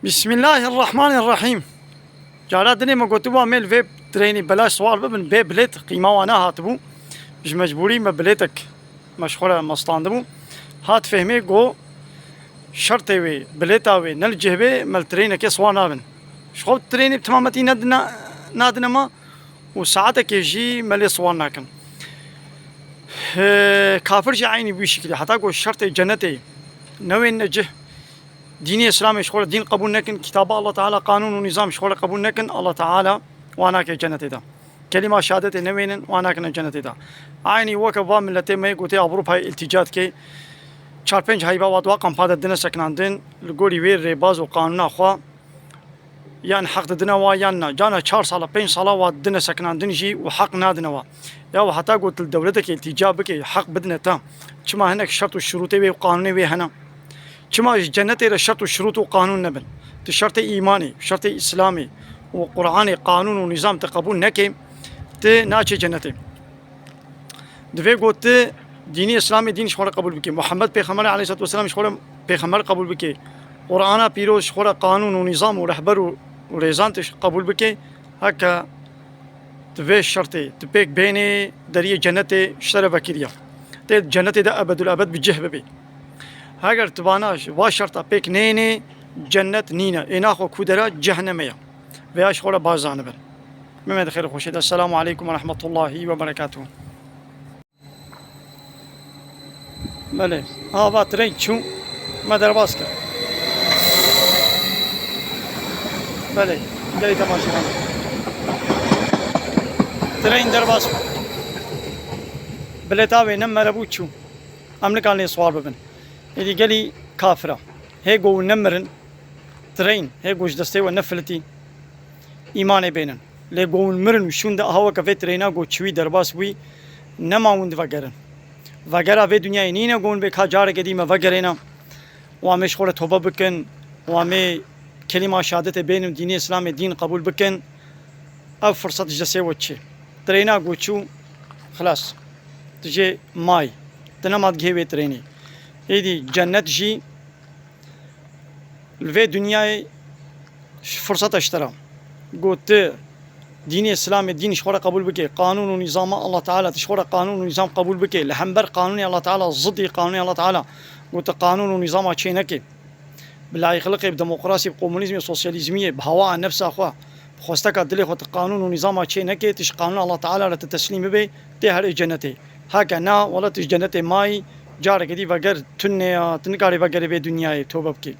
بسم الله الرحمن الرحيم. جارات دني ما قلت بوا ميل فيب تريني بلاش سوال ببن بي بليت قيمة وانا هاتبو مش مجبوري ما بليتك مشغولة مستاندبو هات فهمي قو شرطي وي بليتاوي نلجه بي مال تريني كي سوانا بن شخوب تريني بتمامتي نادنا ما وساعتك يجي مالي سوانا كن كافر جي عيني بشكل حتى قو شرطي جنتي نوين نجه ديني اسلامي شغل دين قبول نكن كتاب الله تعالى قانون ونظام شغل قبول نكن الله تعالى وانا كي جنتي دا كلمه شهادتي نوين وانا كن جنتي دا عيني وكبا ملتي ما يقولي ابروب هاي التجات كي چار پنج هاي بواد واقم فاد دنا سكناندن لغوري وير ريباز وقانون اخوا يعني حق دنا ويانا جانا 4 سال 5 سال واد دنا سكناندن جي وحق نادنا وا يا حتى قلت لدولتك التجابك حق بدنا تا كما هناك شرط والشروط وقانون وي هنا كما جنتي الشرط والشروط وقانون نبل تشرط إيماني شرط إسلامي وقرآني قانون ونظام تقبول نكي تناچه جنتي دفع قلت ديني إسلامي دين شخورة قبول بكي محمد پیغمبر عليه الصلاة والسلام شخورة پیغمبر قبول بكي قرآن پیروز شخورة قانون ونظام ورهبر وريزان قبول بكي هكا دفع شرطي تبيك بيني دريه جنتي شرف كريا جنتي دا أبد الأبد بجهب بي اگر تباناش وا شرطه پیک نینه جنت نینه اینا خو کودرا جهنميه ویاش خوره بازانه بر ممد خیر خوشید السلام علیکم و رحمت الله و برکاته بله ها بات رنگ چون مدر باز کرد بله گلی تماشا کنم ترین در باز بله تاوی نمره بود چون امریکان لی سوال ببین إذا قالي كافرة هيجو نمرن ترين هيجوش دستي ونفلتي إيماني بينن ليجو مرن وشون ده هوا كفي ترينا جو شوي درباس وي نما وند وغيرن وغيرها في دنيا نينا جون بكاجار قديمة وغيرنا وامش خورة توبة بكن وامي كلمة شهادة بينهم دين الإسلام دين قبول بكن أو فرصة جسي وتشي ترينا جو شو خلاص تجي ماي تنامات جهوي تريني إيدي جنت جي الفي دنيا فرصة اشترى قلت ديني إسلامي دين شخورة قبول بكي قانون ونظام الله تعالى تشخورة قانون ونظام قبول بكي لحنبر قانوني الله تعالى ضدي قانوني الله تعالى قلت قانون ونظام اتشينكي بالله يخلقي بديمقراطي بكومونيزمي سوسياليزمية بهواء النفس أخوة بخوستك دلي خوت قانون ونظام اتشينكي تش قانون الله تعالى لتتسليم بي تهر جنتي هكذا ولا تش جنتي ماي جارك دي وغير تنكاري وغير في دنيا توبة بكي